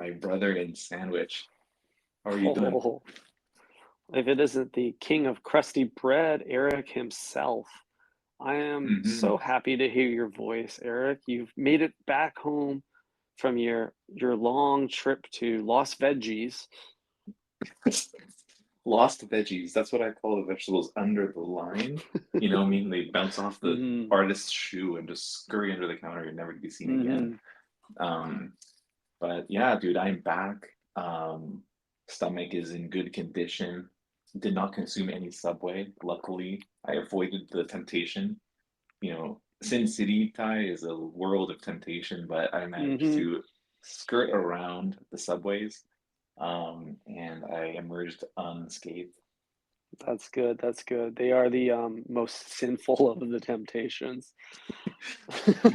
my brother in sandwich. How are you doing? Oh, if it isn't the king of crusty bread, Eric himself. I am Hmm so happy to hear your voice, Eric. You've made it back home from your long trip to Lost Veggies. Lost veggies. That's what I call the vegetables under the line. You know what I mean? They bounce off the Mm, artist's shoe and just scurry under the counter and never to be seen again. hmm Um, but yeah, dude, I'm back. Stomach is in good condition. Did not consume any Subway. Luckily, I avoided the temptation. Sin City Thai is a world of temptation, but I managed hmm to skirt around the subways, and I emerged unscathed. That's good. That's good. They are the most sinful of the temptations.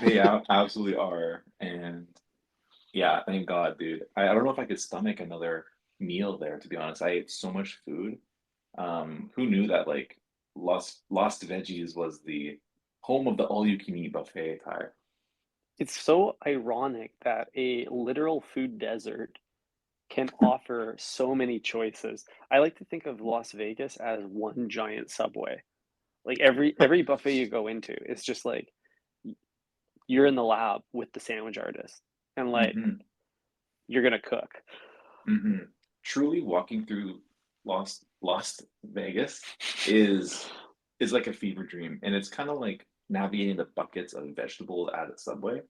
They absolutely are, and yeah, thank God, dude. I don't know if I could stomach another meal there, to be honest. I ate so much food. Who knew that like Lost Veggies was the home of the all-you-can-eat buffet Thai? It's so ironic that a literal food desert can offer so many choices. I like to think of Las Vegas as one giant Subway. Like every buffet you go into, it's just like you're in the lab with the sandwich artist and like hmm you're gonna cook. hmm Truly walking through Lost Vegas is is like a fever dream, and it's kind of like navigating the buckets of vegetables at a Subway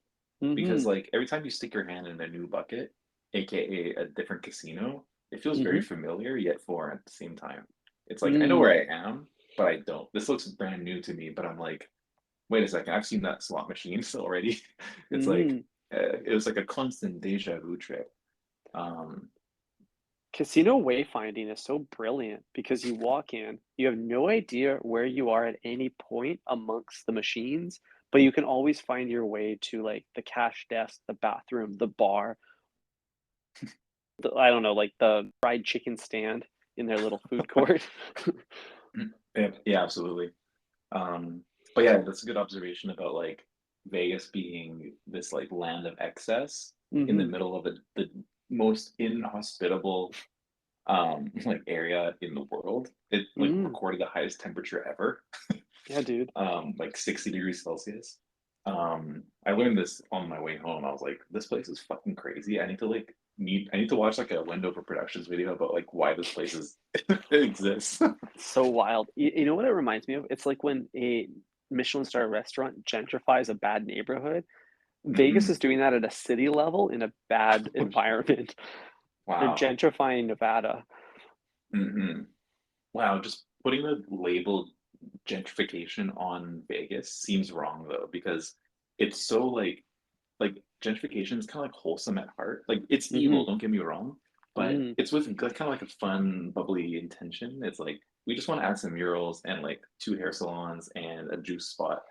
because Mhm. like every time you stick your hand in a new bucket, aka a different casino, it feels very Mhm. familiar yet foreign at the same time. It's like I know Mm. where I am, but I don't. This looks brand new to me, but I'm like, wait a second, I've seen that slot machine already. It's like Mm. it was like a constant deja vu trip. Um, Casino wayfinding is so brilliant because you walk in, you have no idea where you are at any point amongst the machines, but you can always find your way to like the cash desk, the bathroom, the bar, I don't know, like the fried chicken stand in their little food court. yeah, yeah, absolutely. But yeah, that's a good observation about like Vegas being this like land of excess in the Mhm. middle of the most inhospitable like area in the world. It like Mm. recorded the highest temperature ever, Yeah, dude. like 60 degrees Celsius. I learned this on my way home. I was like, this place is fucking crazy. I need to watch like a Wendover Productions video about like why this place is it exists. So wild. You know what it reminds me of? It's like when a Michelin star restaurant gentrifies a bad neighborhood. Vegas hmm is doing that at a city level in a bad environment. They're Wow. gentrifying Nevada. hmm Wow, just putting the label gentrification on Vegas seems wrong though, because it's so like gentrification is kind of like wholesome at heart. Like it's evil, Mhm. don't get me wrong, but Mm. it's with like kind of like a fun, bubbly intention. It's like we just want to add some murals and like two hair salons and a juice spot.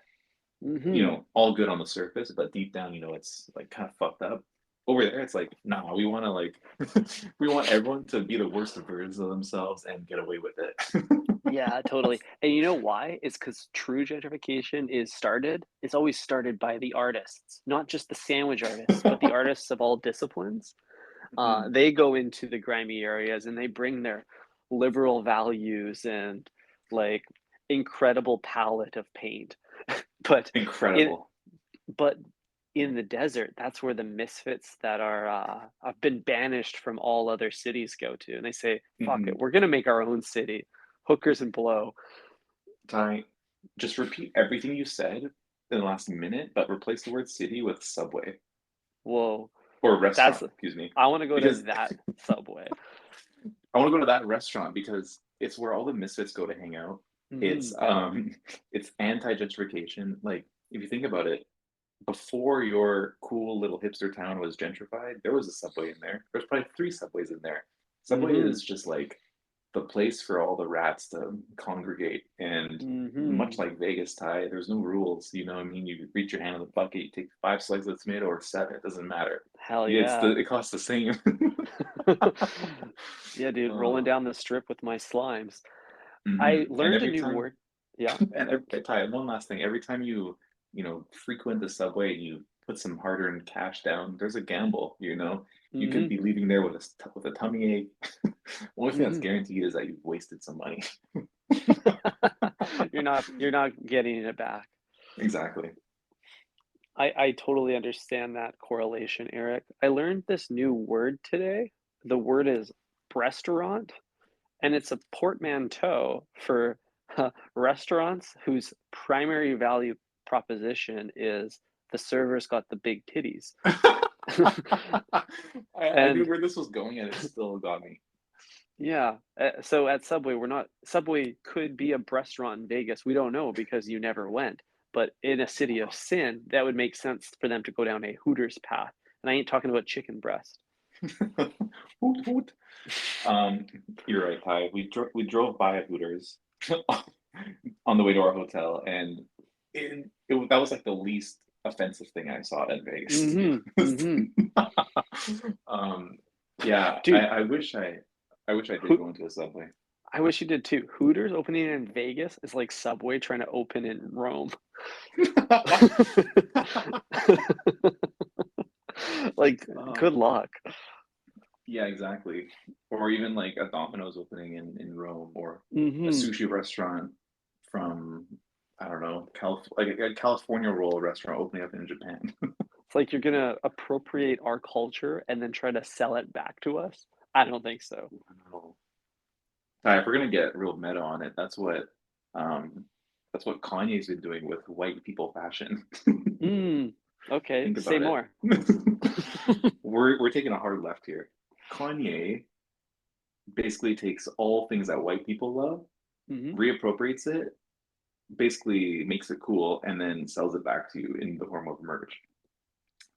Mhm. All good on the surface, but deep down, it's like kind of fucked up. Over there, it's like, nah, we want to like, we want everyone to be the worst versions of themselves and get away with it. Yeah, totally. And you know why? It's because true gentrification it's always started by the artists, not just the sandwich artists, but the artists of all disciplines. Mhm. They go into the grimy areas and they bring their liberal values and like incredible palette of paint. But in Incredible. but in the desert, that's where the misfits that are have been banished from all other cities go to, and they say, "Fuck it, hmm we're gonna make our own city, hookers and blow." Ty, just repeat everything you said in the last minute, but replace the word city with subway Whoa, or that's restaurant, excuse me. I want to go to Because that subway. I want to go to that restaurant because it's where all the misfits go to hang out. It's Mhm. it's anti-gentrification. Like if you think about it, before your cool little hipster town was gentrified, there was a subway in there. There's probably three subways in there. Subway Mhm. is just like the place for all the rats to congregate. And much Mhm. like Vegas, Ty, there's no rules. You know what I mean? You reach your hand in the bucket, you take 5 slices of tomato or seven, it doesn't matter. Hell It's yeah. it costs the same. Yeah, dude, rolling Oh, down the strip with my slimes. I And learned a every new time word. Yeah. And Ty, one last thing. Every time you frequent the subway and you put some hard-earned cash down. There's a gamble, you know. You could Mhm. be leaving there with with a tummy ache. Only thing that's Mhm. guaranteed is that you've wasted some money. You're not getting it back. Exactly. I totally understand that correlation, Eric. I learned this new word today. The word is breastaurant, and it's a portmanteau for restaurants whose primary value proposition is the server's got the big titties. I knew And where this was going, and it still got me. yeah, so at Subway, we're not Subway could be a restaurant in Vegas. We don't know because you never went. But in a city of sin, that would make sense for them to go down a Hooters path. And I ain't talking about chicken breast. Hoot hoot. Um, you're right, Ty. We drove by a Hooters on the way to our hotel, and that was like the least offensive thing I saw in Vegas, to be Mhm, honest. mhm. Um, yeah, Dude, I wish I did Hoo go into a Subway. I wish you did too. Hooters opening in Vegas is like Subway trying to open in Rome. Like, good Um, luck. yeah, exactly. Or even like a Domino's opening in Rome, or a Mhm. sushi restaurant from I don't know, like a California roll restaurant opening up in Japan. It's like you're gonna appropriate our culture and then try to sell it back to us? I don't think so. Wow. If we're gonna get real meta on it, um that's what Kanye's been doing with white people fashion. Mm, okay, Think say about it. more. We're taking a hard left here. Kanye basically takes all things that white people love, Mhm, reappropriates it, basically makes it cool, and then sells it back to you in the form of merch.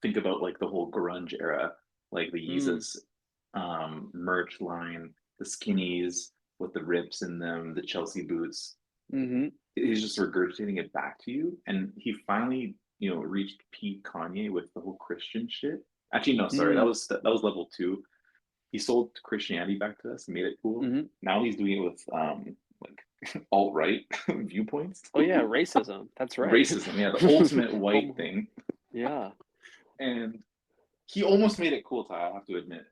Think about like the whole grunge era, like the mm, Yeezus merch line, the skinnies with the rips in them, the Chelsea boots. mhm, He's just regurgitating it back to you, and he finally, reached peak Kanye with the whole Christian shit. Actually, no, sorry, mm, that was level two. He sold Christianity back to us and made it cool. mhm. Now he's doing it with like alt right viewpoints. Oh, yeah, racism, that's right. Racism, yeah, the ultimate white Homo thing. yeah. And he almost made it cool, Ty, I have to admit.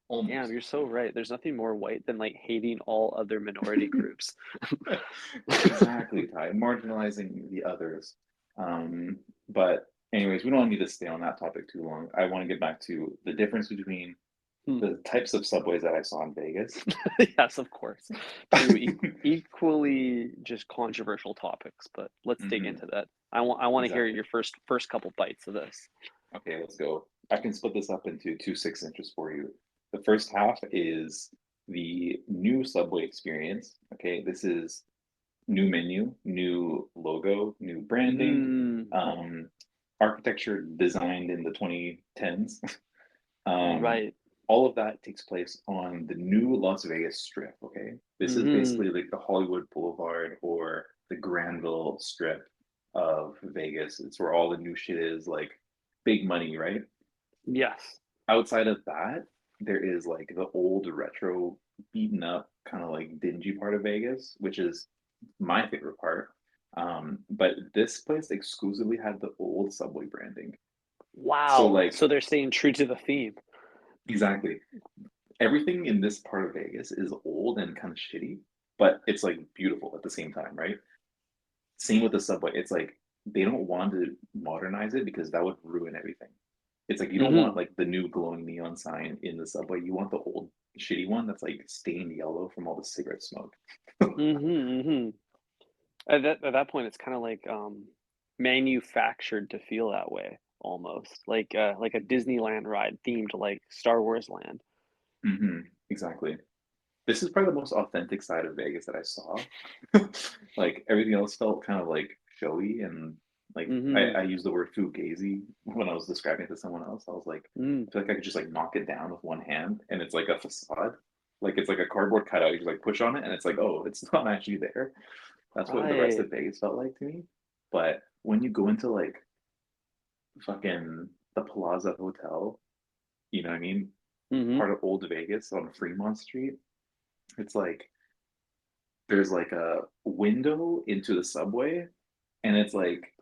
Damn, Almost. you're so right. There's nothing more white than, like, hating all other minority groups. Exactly, Ty. Marginalizing the others. But anyways, we don't need to stay on that topic too long. I want to get back to the difference between Hmm. the types of subways that I saw in Vegas. Yes, of course. Two equally just controversial topics, but let's dig Hmm. into that. I wanna hear Exactly. your first couple bites of this. Okay, let's go. I can split this up into two 6 inches for you. The first half is the new Subway experience. Okay, this is new menu, new logo, new branding, Mm, um, architecture designed in the 2010s. Um, right. all of that takes place on the new Las Vegas Strip. Okay, this is Mhm. basically like the Hollywood Boulevard or the Granville Strip of Vegas. It's where all the new shit is, like big money, right? Yes. Outside of that, there is like the old retro, beaten up, kind of like dingy part of Vegas, which is my favorite part. But this place exclusively had the old Subway branding. So Wow. like So they're staying true to the theme. exactly everything in this part of Vegas is old and kind of shitty, but it's like beautiful at the same time, right? Same with the subway. It's like they don't want to modernize it because that would ruin everything. It's like you don't want Mhm. like the new glowing neon sign in the subway. You want the old shitty one that's like stained yellow from all the cigarette smoke. Mhm, mhm. At that point, it's kinda like, manufactured to feel that way almost, like a Disneyland ride themed like Star Wars Land. Hmm. Exactly. This is probably the most authentic side of Vegas that I saw. Like everything else felt kind of like showy and like Mhm. I used the word fugazi when I was describing it to someone else. I was like, Mm. I feel like I could just like knock it down with one hand and it's like a facade. Like it's like a cardboard cutout. You just like push on it and it's like, oh, it's not actually there. That's what the rest Right. of Vegas felt like to me. But when you go into like fucking the Plaza Hotel, you know what I mean? Mhm. Part of Old Vegas on Fremont Street, it's like there's like a window into the subway and it's like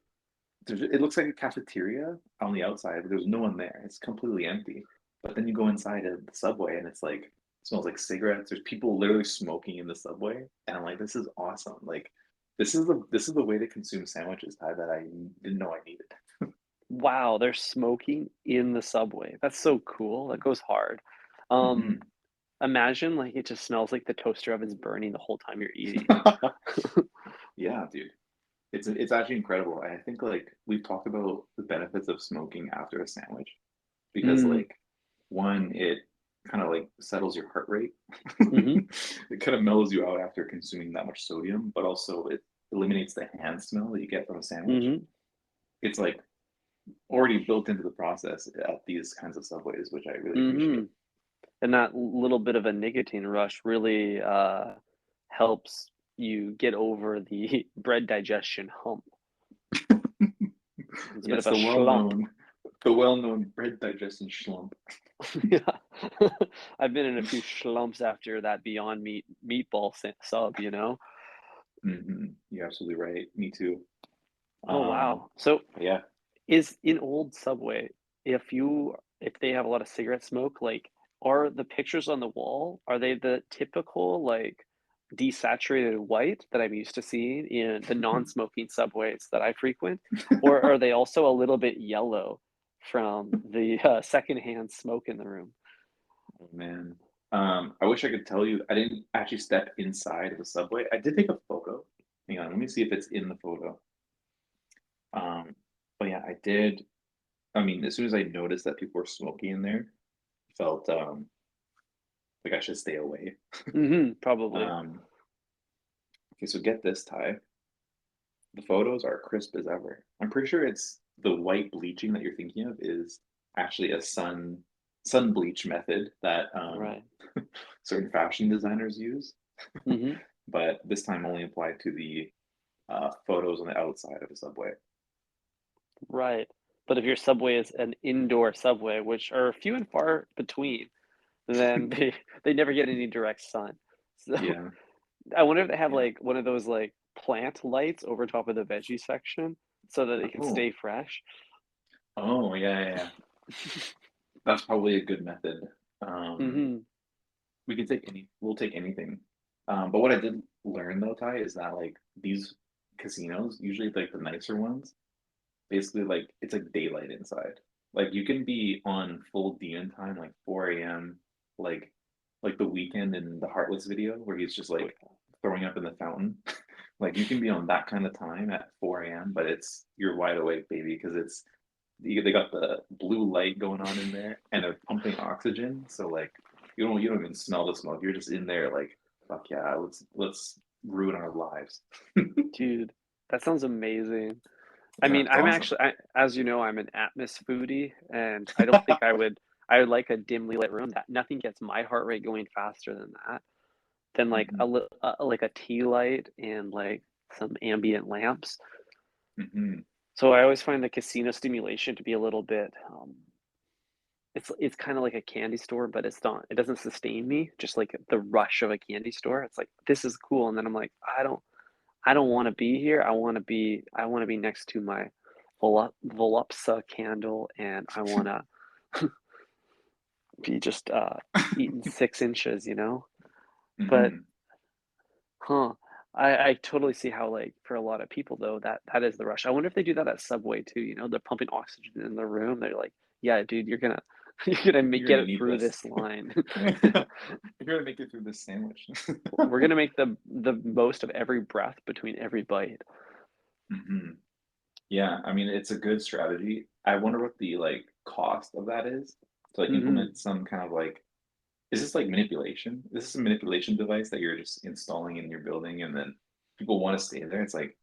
it looks like a cafeteria on the outside, but there's no one there. It's completely empty. But then you go inside of the subway and it's like it smells like cigarettes. There's people literally smoking in the subway, and I'm like, this is awesome. Like, this is the way to consume sandwiches, Ty, that I didn't know I needed. Wow, they're smoking in the subway. That's so cool. That goes hard. Um, Hmm. Imagine, like, it just smells like the toaster oven's burning the whole time you're eating. Yeah, dude. It's actually incredible. I think like we've talked about the benefits of smoking after a sandwich because Mm, like one, it kind of like settles your heart rate. mhm, It kind of mellows you out after consuming that much sodium, but also it eliminates the hand smell that you get from a sandwich. mhm, It's like already built into the process at these kinds of subways, which I really appreciate. mhm. And that little bit of a nicotine rush really, helps you get over the bread digestion hump. It's a bit Yes, of a schlump. the well-known bread digestion slump. Yeah. I've been in a few schlumps after that Beyond Meat meatball sub, you know? You're absolutely right. Me too. Oh, Um, wow. So, but yeah. is in old Subway, if they have a lot of cigarette smoke, like, are the pictures on the wall, are they the typical, like, desaturated white that I'm used to seeing in the non-smoking subways that I frequent? Or are they also a little bit yellow from the, secondhand smoke in the room? Oh man. I wish I could tell you. I didn't actually step inside of the subway. I did take a photo. Hang on, let me see if it's in the photo. Um, but yeah, I did. I mean, as soon as I noticed that people were smoking in there, felt like I should stay away. Mhm, probably. Um, okay, so get this, Ty. The photos are crisp as ever. I'm pretty sure it's the white bleaching that you're thinking of is actually a sun bleach method that Right. certain fashion designers use, Mhm. but this time only applied to the photos on the outside of a subway. Right. But if your subway is an indoor subway, which are few and far between, then they never get any direct sun. So, Yeah, I wonder if they have, yeah. like, one of those, like, plant lights over top of the veggie section so that they can Oh, stay fresh. oh, yeah, yeah, yeah. That's probably a good method. Um, Mhm. we'll take anything. But what I did learn though, Ty, is that like these casinos, usually like the nicer ones, basically like it's like daylight inside. Like you can be on full demon time, like 4 a.m., like like the weekend in the Heartless video where he's just Oh, like yeah. throwing up in the fountain. Like you can be on that kind of time at 4 a.m., but it's you're wide awake, baby, because they got the blue light going on in there and they're pumping oxygen. So like you don't even smell the smoke. You're just in there like fuck yeah, let's ruin our lives. Dude, that sounds amazing. I Yeah, mean, it's awesome. as you know, I'm an Atmos foodie, and I don't think I would like a dimly lit room that nothing gets my heart rate going faster than that. Than like Hmm. like a tea light and like some ambient lamps. Hmm. So I always find the casino stimulation to be a little bit, it's kinda like a candy store, but it's not it doesn't sustain me, just like the rush of a candy store. It's like, "This is cool," and then I'm like, I don't wanna be here. I wanna be next to my Volupsa candle, and I wanna be just, eating 6 inches, you know? But Hmm. huh. I totally see how, like, for a lot of people, though, that is the rush. I wonder if they do that at Subway too, you know? They're pumping oxygen in the room. They're like, "Yeah, dude, you're gonna you're gonna make You're get gonna it need through this. this line. You're gonna make it through this sandwich. We're gonna make the most of every breath between every bite." Hmm. Yeah, I mean it's a good strategy. I wonder what the like cost of that is to like Mhm. implement some kind of like is this like manipulation? Is this a manipulation device that you're just installing in your building and then people want to stay there? It's like,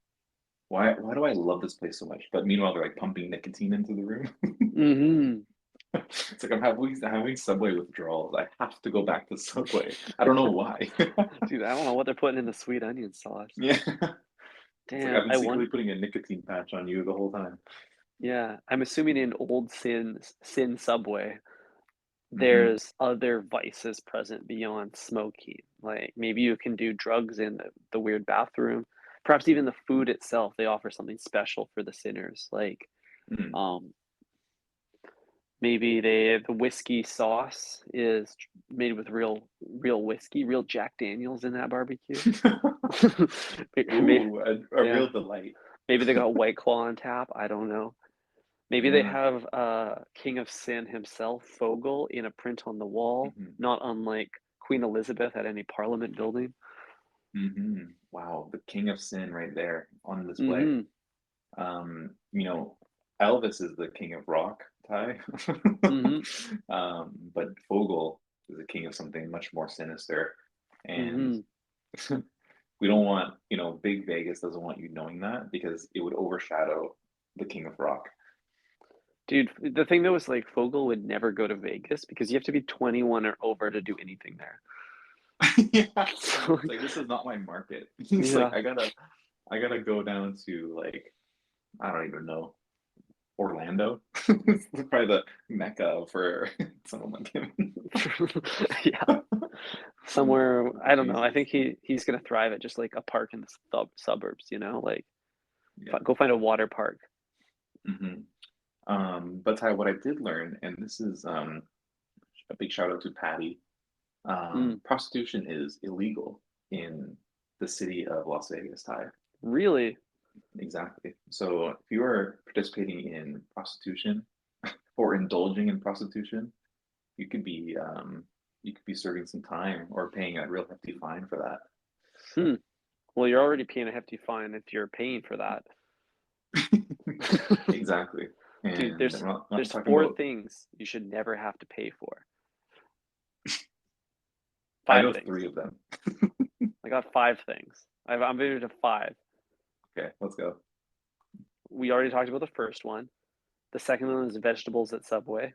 why do I love this place so much? But meanwhile, they're like pumping nicotine into the room. Mhm. It's like having Subway withdrawals. I have to go back to Subway. I don't know why. Dude, I don't know what they're putting in the sweet onion sauce. Yeah. It's like Damn, I've been I secretly want. putting a nicotine patch on you the whole time. Yeah, I'm assuming in old Sin Subway, Hmm. there's other vices present beyond smoking. Like, maybe you can do drugs in the weird bathroom. Perhaps even the food itself, they offer something special for the sinners, like, Mm. um, maybe the whiskey sauce is made with real whiskey, real Jack Daniels in that barbecue. May Ooh, a yeah, real delight. maybe they got White Claw on tap, I don't know. Maybe they Yeah. have, King of Sin himself, Fogel, in a print on the wall, Mhm. not unlike Queen Elizabeth at any parliament building. Mhm. Wow, the king of sin right there on display. Mhm, You know, Elvis is the king of rock, Ty. mhm, But Fogel is the king of something much more sinister. And mhm. we don't want, Big Vegas doesn't want you knowing that because it would overshadow the king of rock. Dude, the thing though is, like, Fogel would never go to Vegas because you have to be 21 or over to do anything there. Yeah. So, It's like this is not my market. It's like yeah. I gotta go down to like I don't even know Orlando. It's probably the mecca for someone like him. Yeah, somewhere I don't know, I Jesus. think he's gonna thrive at just, like, a park in the suburbs, like, Yeah. go find a water park. hmm but Ty, what I did learn, and this is a big shout out to Patty. Mm, Prostitution is illegal in the city of Las Vegas, Ty. really? Exactly. So if you are participating in prostitution or indulging in prostitution, you could be serving some time or paying a real hefty fine for Hmm. Well, you're already paying a hefty fine if you're paying for that. that. Exactly. Dude, And I'm not there's talking 4 about. things you should never have to pay for. I 5 know things. three of them. I got 5 things. I'm moving to 5. Okay, let's go. We already talked about the first one. The second one is vegetables at Subway.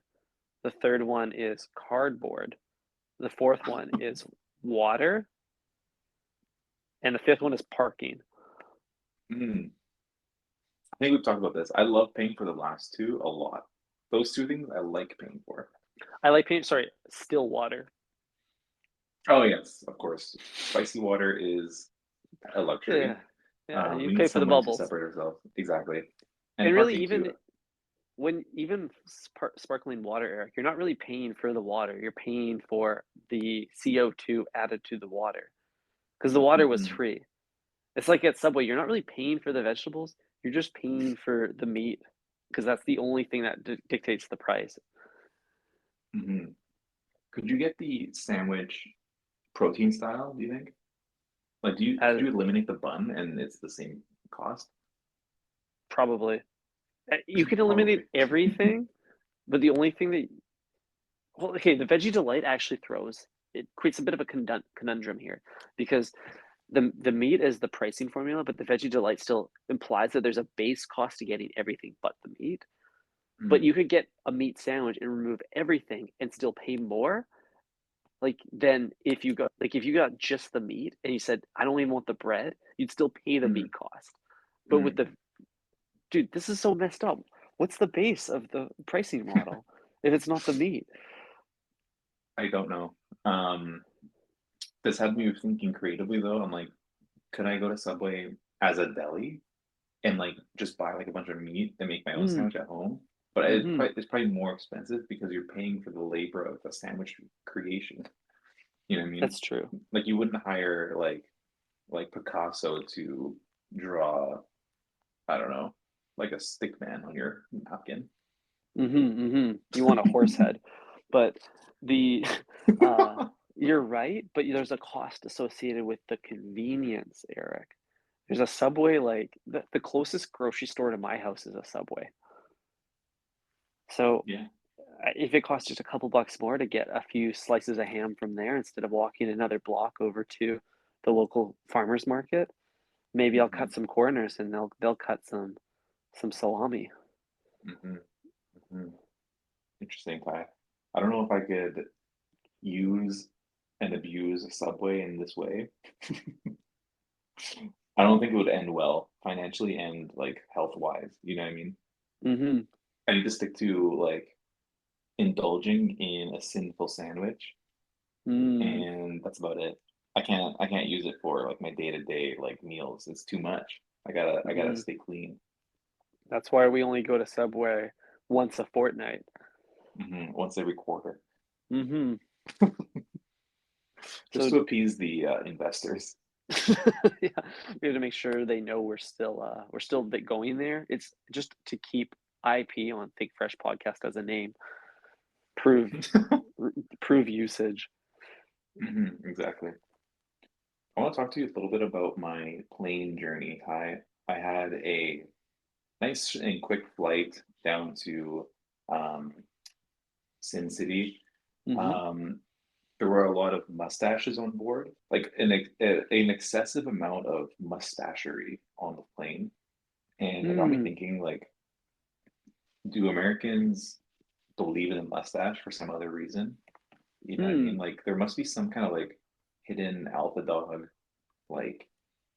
The third one is cardboard. The fourth one is water, and the fifth one is parking. Mm, I think we've talked about this. I love paying for the last two a lot. Those two things I like paying for. I like paying, sorry, still water. Oh yes, of course. Spicy water is a Yeah, luxury. yeah, you We need pay for the someone to bubbles. separate ourselves. Exactly. And And really, parking even too. when even sparkling water, Eric, you're not really paying for the water. You're paying for the CO2 added to the water because the water was hmm free. It's like at Subway, you're not really paying for the vegetables. You're just paying for the meat because that's the only thing that dictates the price. hmm Could you get the sandwich protein style, do you think? Like, could As you eliminate the bun and it's the same cost? probably you can eliminate Probably. everything, but the only thing that well, okay, the veggie delight actually throws it creates a bit of a conundrum here because the meat is the pricing formula, but the veggie delight still implies that there's a base cost to getting everything but the meat. But Mm, you could get a meat sandwich and remove everything and still pay more. Like than if you got just the meat and you said, I don't even want the bread, you'd still pay the mm, meat cost. But with mm. the dude, this is so messed up. What's the base of the pricing model if it's not the meat? I don't know. Um, this had me thinking creatively though. I'm like, could I go to Subway as a deli and like just buy like a bunch of meat and make my own Mm, sandwich at home? But mhm. it's probably more expensive because you're paying for the labor of the sandwich creation. You know what I mean? That's true. Like you wouldn't hire like Picasso to draw, I don't know, like a stick man on your napkin. Mhm, mhm. You want a horse head. But the you're right, but there's a cost associated with the convenience, Eric. There's a Subway, like the closest grocery store to my house is a Subway. So, Yeah. if it costs just a couple bucks more to get a few slices of ham from there instead of walking another block over to the local farmer's market, maybe I'll hmm cut some corners and they'll cut some salami. hmm hmm Interesting, Ty. I don't know if I could use and abuse a Subway in this way. I don't think it would end well financially and like health wise. You know what I mean? Mhm. I need to stick to like indulging in a sinful sandwich, Mm. and that's about it. I can't use it for like my day-to-day like meals. It's too much. I gotta Mm, stay clean. that's why we only go to Subway once a fortnight. Once every quarter, Mhm. just So to appease the investors. yeah, we have to make sure they know we're still going there. It's just to keep IP on Think Fresh Podcast as a name. Prove prove usage. Exactly. I want to talk to you a little bit about my plane journey. I had a nice and quick flight down to um, Sin City. Mhm. Um, there were a lot of mustaches on board, like an excessive amount of mustachery on the plane, and it got me Hmm. thinking, like, do Americans believe in a mustache for some other reason? You know what I mean? Hmm. Like, there must be some kind of like hidden alpha dog like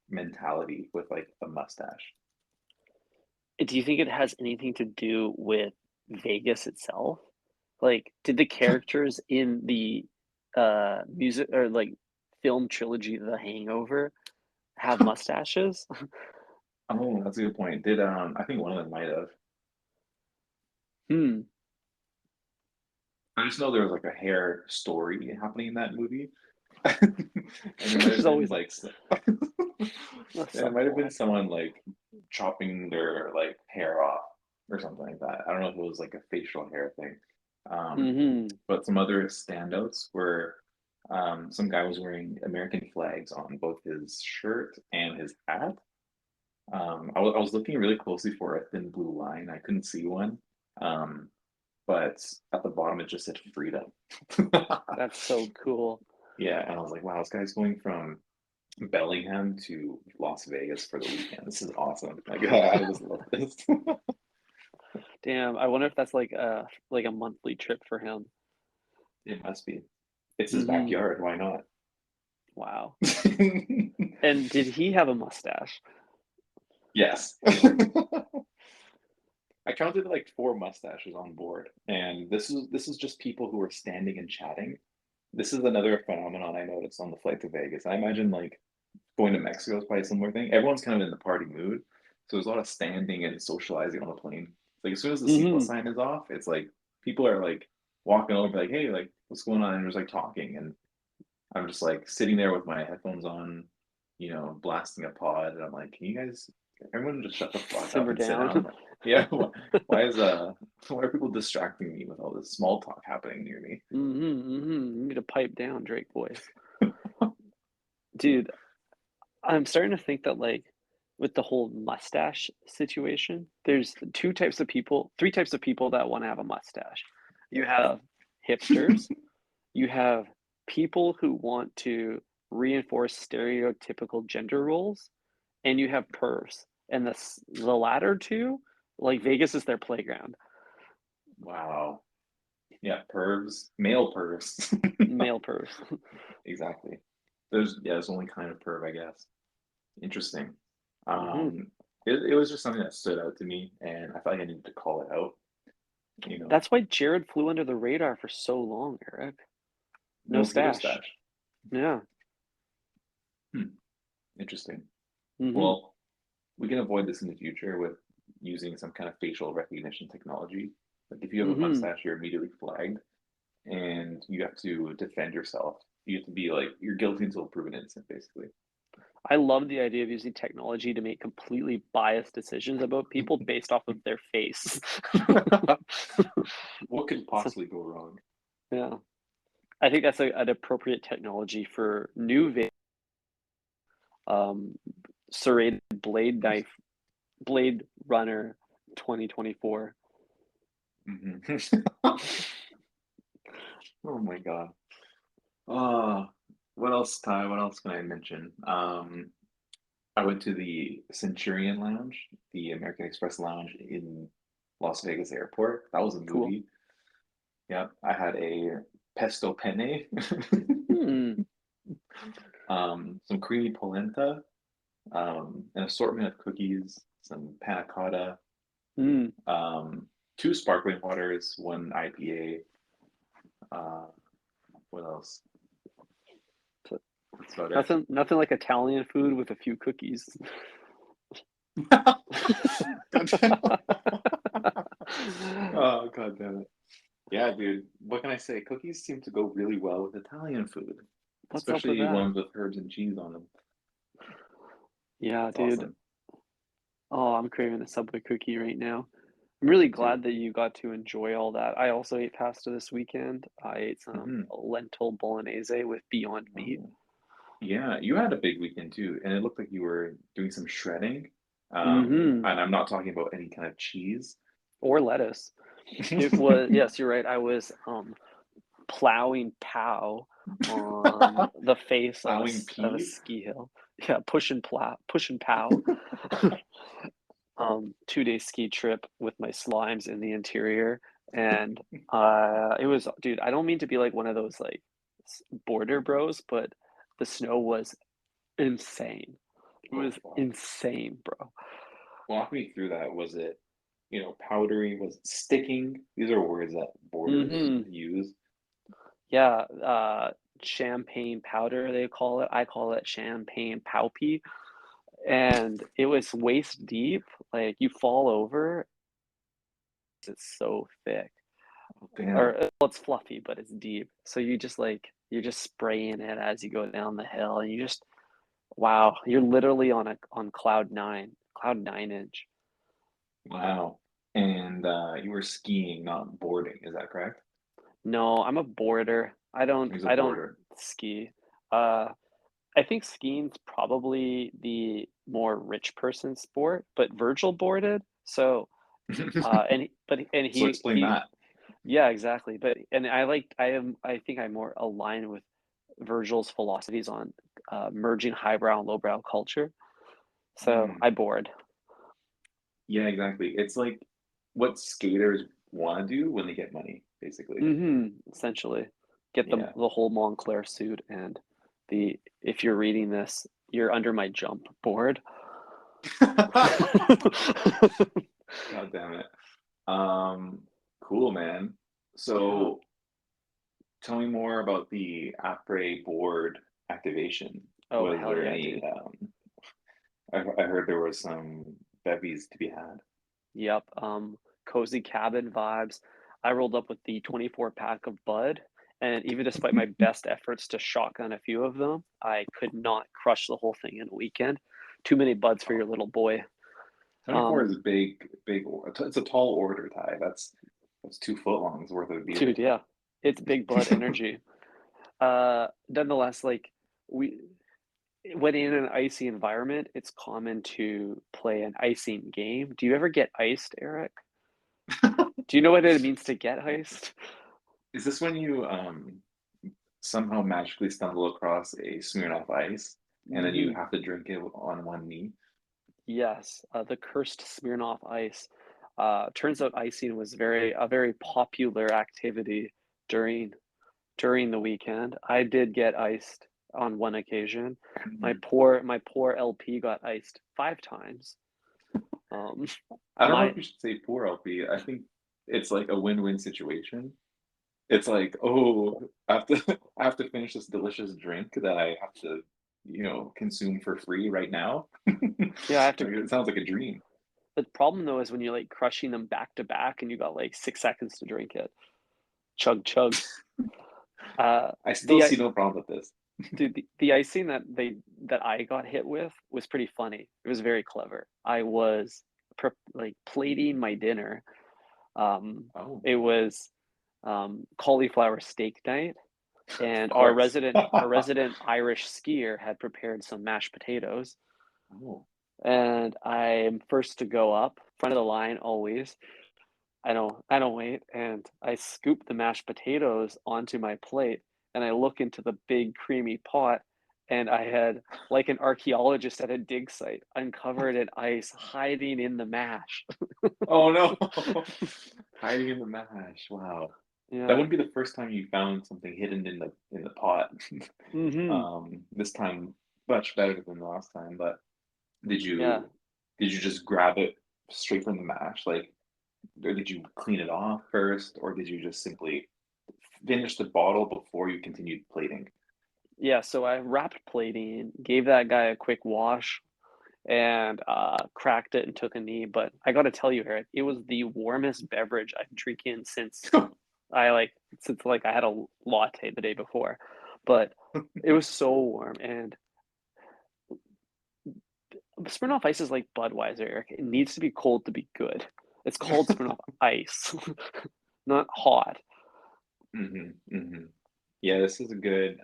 mentality with like a mustache. Do you think it has anything to do with Vegas itself? Like, did the characters in the music or like film trilogy The Hangover have mustaches? Oh, that's a good point. Did I think one of them might have. Hmm. I just know there was like a hair story happening in that movie. And there might There's have been always like a there might have been subplot. someone like chopping their like hair off or something like that. I don't know if it was like a facial hair thing. Um, Mhm. but some other standouts were some guy was wearing American flags on both his shirt and his hat. I was looking really closely for a thin blue line. I couldn't see one. Um, but at the bottom it just said freedom. That's so cool. Yeah, and I was like, wow, this guy's going from Bellingham to Las Vegas for the weekend. This is awesome. Like, I just love this. Damn, I wonder if that's like a monthly trip for him. It must be. It's his Mhm. backyard. Why not? Wow. And did he have a mustache? Yes. I counted like four mustaches on board, and this is just people who are standing and chatting. This is another phenomenon I noticed on the flight to Vegas. I imagine like going to Mexico is probably a similar thing. Everyone's kind of in the party mood, so there's a lot of standing and socializing on the plane. Like as soon as the seatbelt Mhm. sign is off, it's like people are like walking over, like, "Hey, like, what's going on?" And there's like talking, and I'm just like sitting there with my headphones on, blasting a pod, and I'm like, "Can you guys, everyone, just shut the fuck up Simmer and sit down. down?" Like, yeah, why is why are people distracting me with all this small talk happening near me? Mhm, mhm. You need to pipe down, Drake voice. Dude, I'm starting to think that, like, with the whole mustache situation, there's 2 types of people 3 types of people that wanna have a mustache. You have hipsters, you have people who want to reinforce stereotypical gender roles, and you have pervs. And the latter 2, like, Vegas is their playground. Wow. Yeah, pervs, male pervs. Male pervs. Exactly. There's only kind of perv, I guess. Interesting. Mhm. Um, it was just something that stood out to me, and I felt like I needed to call it out. You know, That's why Jared flew under the radar for so long, Eric. No no Peter stash. stash. Yeah. Hmm, interesting. Mhm. Well, we can avoid this in the future with using some kind of facial recognition technology. Like if you have a Mhm. mustache, you're immediately flagged, and you have to defend yourself. You have to be like you're guilty until proven innocent, basically. I love the idea of using technology to make completely biased decisions about people based off of their face. What could So, possibly go wrong? yeah. I think that's an appropriate technology for new um, serrated Blade Runner 2024. Mhm. Oh my God. Uh, what else, Ty? What else can I mention? I went to the Centurion Lounge, the American Express Lounge in Las Vegas Airport. That was a Cool. movie. Yeah, I had a pesto penne, Hmm. some creamy polenta, an assortment of cookies, some panna cotta, Hmm. two sparkling waters, one IPA. Uh, what else? That's about it. Nothing like Italian food with a few cookies. God damn. Oh, God damn it. Yeah, dude. What can I say? Cookies seem to go really well with Italian food, What's up with especially that? ones with herbs and cheese on them. Yeah, That's dude. awesome. Oh, I'm craving a Subway cookie right now. I'm really Me too. glad that you got to enjoy all that. I also ate pasta this weekend. I ate some Hmm. lentil bolognese with Beyond Meat. Oh, yeah. You had a big weekend too, and it looked like you were doing some shredding. Mm-hmm. And I'm not talking about any kind of cheese. Or lettuce. It was, yes, you're right. I was plowing pow on the face of Plowing of a peas. ski hill. Yeah, push and pow. 2 day ski trip with my slimes in the interior, and it was, dude. I don't mean to be like one of those like border bros, but the snow was insane. It Oh, was fuck. insane, bro. Walk me through that. Was it, powdery? Was it sticking? These are words that borders Hmm. use. Yeah, champagne powder they call it. I call it champagne powpy, and it was waist deep. Like you fall over, it's so thick. Oh, Or damn. well, it's fluffy, but it's deep. So you just like you're just spraying it as you go down the hill, and you just wow, you're literally on cloud nine inch. Wow. And you were skiing, not boarding. Is that correct? No, I'm a boarder. He's a I don't boarder. ski. Uh, I think skiing's probably the more rich person sport, but Virgil boarded. So and So explain he that. yeah, exactly. But and I think I'm more aligned with Virgil's philosophies on merging highbrow and lowbrow culture. So Hmm. I board. Yeah, exactly. It's like what skaters want to do when they get money, basically. Essentially, get Yeah. the whole Montclair suit and the if you're reading this, you're under my jump board. God damn it. Um, cool, man. Yeah. So tell me more about the après board activation. Oh Was hell there yeah, any, dude. I heard there was some bevies to be had. Yep. Cozy cabin vibes. I rolled up with the 24 pack of Bud, and even despite my best efforts to shotgun a few of them, I could not crush the whole thing in a weekend. Too many buds for Oh, your little boy. 24 Um, is a big, big, it's a tall order, Ty. That's 2 footlongs worth of dude, beer. yeah, it's big bud energy. Nonetheless, like we when in an icy environment, it's common to play an icing game. Do you ever get iced, Eric? Do you know what it means to get iced? Is this when you somehow magically stumble across a Smirnoff Ice and then you Hmm. have to drink it on one knee? Yes, the cursed Smirnoff Ice. Turns out icing was a very popular activity during the weekend. I did get iced on one occasion. Mhm. My poor LP got iced 5 times. Um, I don't know my if you should say poor LP. I think it's like a win-win situation. It's like, oh, I have to finish this delicious drink that I have to, consume for free right now. Yeah, I have to. Like, it sounds like a dream. The problem though is when you're like crushing them back to back and you got like 6 seconds to drink it. Chug chug. Uh, I still the see no problem with this. Dude, the icing that I got hit with was pretty funny. It was very clever. I was like plating my dinner. Oh, It was cauliflower steak night, of and course. our resident Irish skier had prepared some mashed potatoes, Oh. and I'm first to go up, front of the line always. I don't wait, and I scoop the mashed potatoes onto my plate, and I look into the big creamy pot, and I had, like an archaeologist at a dig site, uncovered an ice hiding in the mash. Oh no. Hiding in the mash. Wow. That Yeah. wouldn't be the first time you found something hidden in the pot. Mhm. This time much better than the last time, but did Yeah. you did you just grab it straight from the mash? Like, or did you clean it off first, or did you just simply finish the bottle before you continued plating? Yeah, so I wrapped plating, gave that guy a quick wash, and, cracked it and took a knee, but I gotta tell you, Eric, it was the warmest beverage I've drinking since, like, I had a latte the day before, but it was so warm, and Smirnoff Ice is like Budweiser, Eric, it needs to be cold to be good. It's called Smirnoff Ice, not hot. Hmm. Yeah, this is a good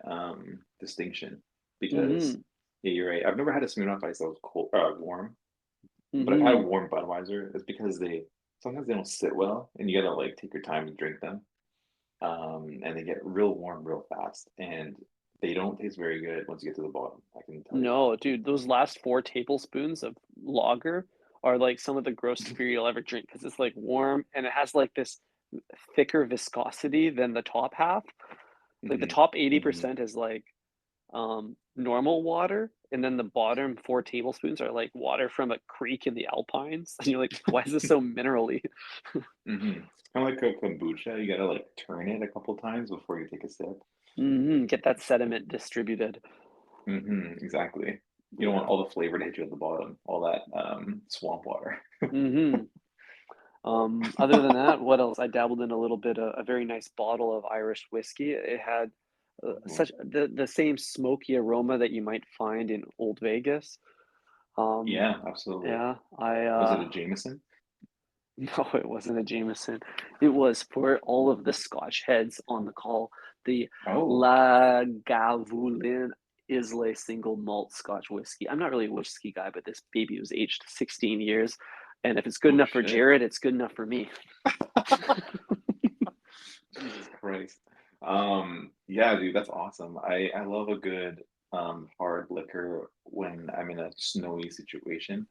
distinction because Mhm, yeah, you're right. I've never had a Smirnoff Ice that was cold, warm, but I've had a mhm. warm Budweiser. It's because they sometimes they don't sit well, and you gotta like take your time to drink them. And they get real warm real fast, and they don't taste very good once you get to the bottom. I can tell you No, dude, those last 4 tablespoons of lager are, like, some of the grossest beer you'll ever drink because it's, like, warm and it has, like, this thicker viscosity than the top half. that. Like, the Hmm. top Hmm. 80% is, like, normal water, and then the bottom 4 tablespoons are, like, water from a creek in the Alpines, and you're like, "Why is this so minerally?" Hmm. Kind of like a kombucha, you gotta like turn it a couple times before you take a sip. Mhm, get that sediment distributed. Hmm. Exactly. You don't want Yeah. all the flavor to hit you at the bottom, all that swamp water. Mhm. Other than that, what else? I dabbled in a little bit a very nice bottle of Irish whiskey. It had, Ooh. such the same smoky aroma that you might find in Old Vegas. Um, Yeah, absolutely. yeah, Was it a Jameson? no, it wasn't a Jameson. It was for all of the Scotch heads on the call, the Oh, Lagavulin Islay single malt Scotch whiskey. I'm not really a whiskey guy, but this baby was aged 16 years, and if it's good oh enough for shit. Jared, it's good enough for me. Jesus Christ. Yeah, dude, that's awesome. I love a good hard liquor when I'm in a snowy situation.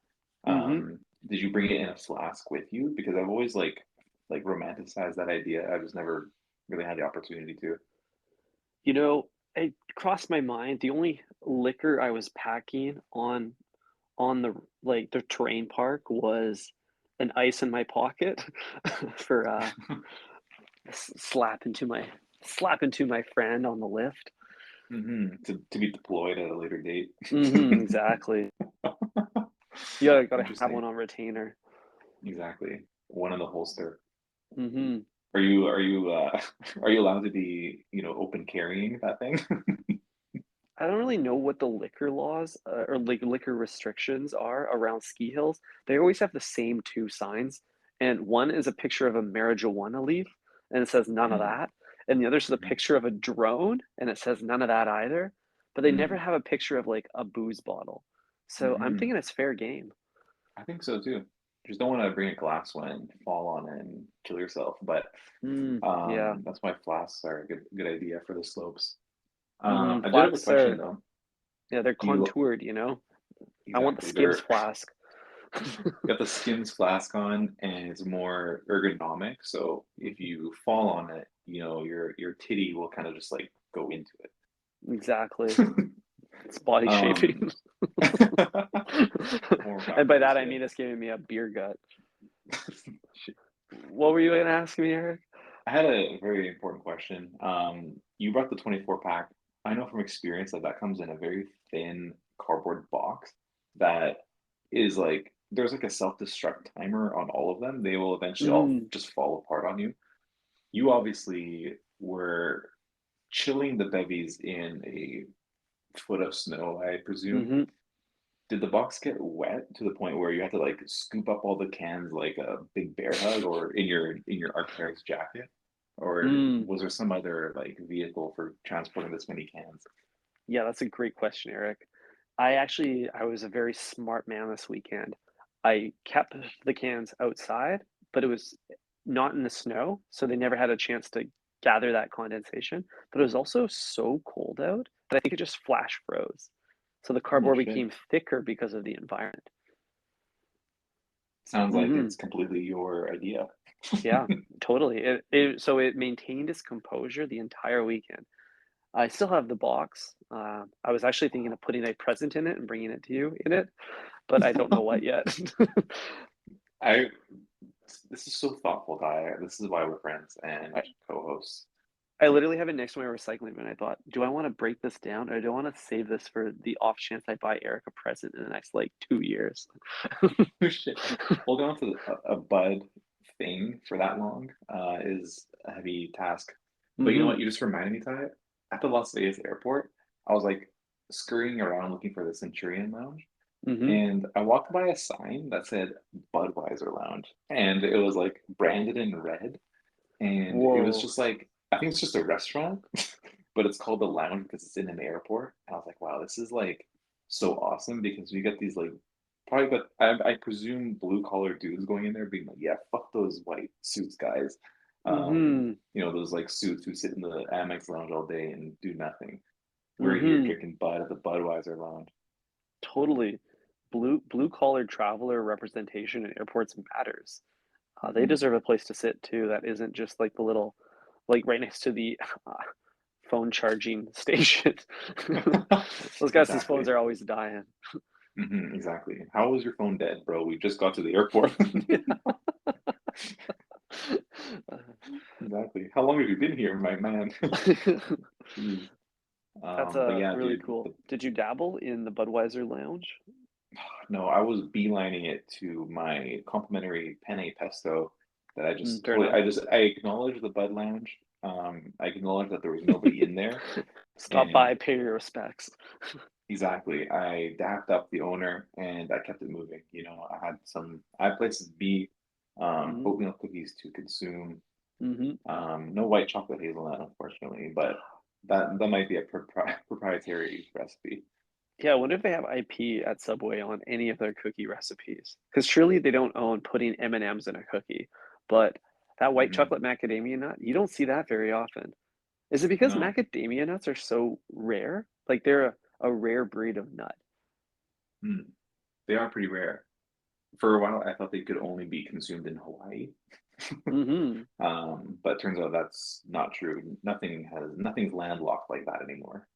Mhm. Did you bring it in a flask with you? Because I've always like romanticized that idea. I just never really had the opportunity to. You know, it crossed my mind, the only liquor I was packing on the like, the terrain park was an ice in my pocket for, slap into my friend on the lift. To be deployed at a later date. Mhm, exactly. Yeah, gotta have one Interesting. on retainer. Exactly. One in the holster. Mhm. Are you are you allowed to be, open carrying that thing? I don't really know what the liquor laws, or, like, liquor restrictions are around ski hills. They always have the same 2 signs, and one is a picture of a marijuana leaf, and it says none of Mm, that, and the other is a mhm, picture of a drone, and it says none of that either, but they never mm, have a picture of, like, a booze bottle. So I'm mhm. thinking it's fair game. I think so too. Just don't want to bring a glass one and fall on it and kill yourself. But Yeah. that's why flasks are a good idea for the slopes. I did have a Flasks question are though. yeah, they're Do you contoured, you know? I want the exactly Skims they're flask. got the Skims flask on and it's more ergonomic. So if you fall on it, your titty will kind of just like go into Exactly. it. It's body shaping. um Form And by factors, that, I yeah. mean it's giving me a beer gut. What were you gonna ask me, Eric? I had a very important question. You brought the 24 pack. I know from experience that that comes in a very thin cardboard box that is like there's like a self-destruct timer on all of them. They will eventually all Mm, just fall apart on you. You obviously were chilling the bevies in a foot of snow, I presume. mhm, Did the box get wet to the point where you had to like scoop up all the cans like a big bear hug or in your Arc'teryx jacket? Or mm. was there some other like vehicle for transporting this many cans? Yeah, that's a great question, Eric. I was a very smart man this weekend. I kept the cans outside, but it was not in the snow, so they never had a chance to gather that condensation. But it was also so cold out that I think it just flash froze. So the Oh cardboard shit. became thicker because of the environment. Sounds like Mhm. it's completely your idea. Yeah, totally. It maintained its composure the entire weekend. I still have the box. I was actually thinking of putting a present in it and bringing it to you in it, but I don't know what yet. I this is so thoughtful, Ty. This is why we're friends and I co-hosts. I literally have it next to my recycling bin. I thought, "Do I wanna break this down, or do I wanna save this for the off chance I buy Eric a present in the next, like, 2 years?" Shit. Holding on to a bud thing for that long is a heavy task. But you know what? Mhm, You just reminded me, Ty. At the Las Vegas airport, I was like scurrying around looking for the Centurion Lounge, mhm. and I walked by a sign that said Budweiser Lounge, and it was like branded in red, and it was Whoa. just like I think it's just a restaurant, but it's called the lounge because it's in an airport. And I was like, wow, this is like so awesome because we get these like probably but I presume blue collar dudes going in there being like, yeah, fuck those white suits guys. Mhm, Those like suits who sit in the Amex lounge all day and do nothing. We're here mhm. drinking Bud at the Budweiser lounge. Totally. Blue collar traveler representation in airports matters. They Hmm. deserve a place to sit too that isn't just like the little like right next to the uh, phone charging station. Those guys' phones Exactly. are always dying. Exactly. How was your phone dead, bro? We just got to the airport. Exactly. How long have you been here, my man? Jeez. That's But yeah, really dude. cool. Did you dabble in the Budweiser lounge? No, I was beelining it to my complimentary penne pesto that I just Fair totally. enough. I acknowledged the Bud Lounge. I acknowledged that there was nobody in there, Stop and by, pay your respects. exactly, I dapped up the owner and I kept it moving. I had places to be, Mhm, oatmeal cookies to consume. mhm. No white chocolate hazelnut, unfortunately, but that might be a proprietary recipe. Yeah, I wonder if they have IP at Subway on any of their cookie recipes. Because surely they don't own putting M&Ms in a cookie, but that white Mhm. chocolate macadamia nut, you don't see that very often. Is it because No, macadamia nuts are so rare? Like, they're a rare breed of nut. mm, they are pretty rare. For a while, I thought they could only be consumed in Hawaii, Mhm. but turns out that's not true. Nothing's landlocked like that anymore.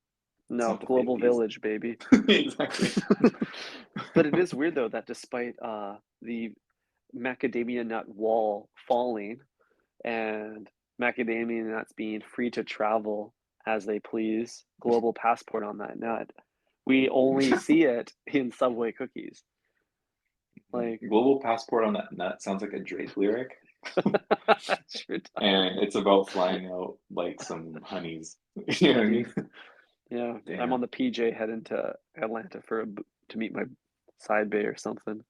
It's No, not the global 50s. village, baby. Exactly. But it is weird, though, that despite, the macadamia nut wall falling and macadamia nuts being free to travel as they please, global passport on that nut. We only see it in Subway cookies. Like, Global passport on that nut sounds like a Drake lyric, sure does. and it's about flying out like some honeys. You know Yeah, what I dude. mean? Yeah, I'm on Damn. the PJ heading to Atlanta to meet my side bay or something.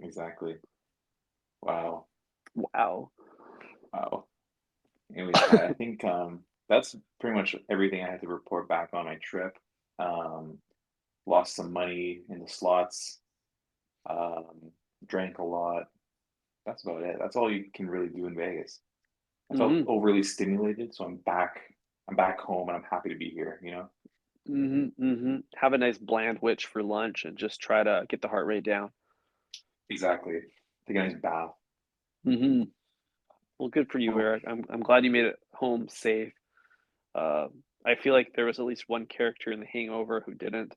Exactly. Wow. Wow. Wow. Anyways, Ty, I think that's pretty much everything I had to report back on my trip. Um, Lost some money in the slots, um, drank a lot. That's about it. That's all you can really do in Vegas. I felt Mhm. overly stimulated, so I'm back. I'm back home, and I'm happy to be here. Mhm. Mhm. Have a nice bland witch for lunch and just try to get the heart rate down. Exactly. Take a nice bath. Mhm. Well, good for you, Well, Eric. I'm glad you made it home safe. I feel like there was at least one character in The Hangover who didn't.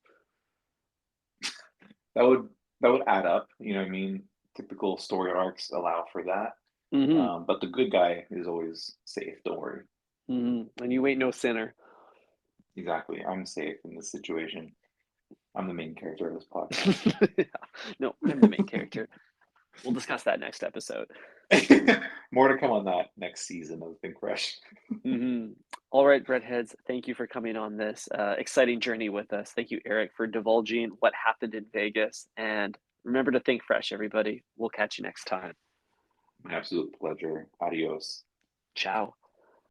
that would that would add up. You know what I mean? Typical story arcs allow for that. Mhm. But the good guy is always safe. Don't worry. Mhm. And you ain't no sinner. Exactly. I'm safe in this situation. I'm the main character of this podcast. Yeah. No, I'm the main character. We'll discuss that next episode. More to come on that next season of Think Fresh. Mhm. All right, Breadheads, thank you for coming on this exciting journey with us. Thank you, Eric, for divulging what happened in Vegas. And remember to think fresh, everybody. We'll catch you next time. My absolute pleasure. Adios. Ciao.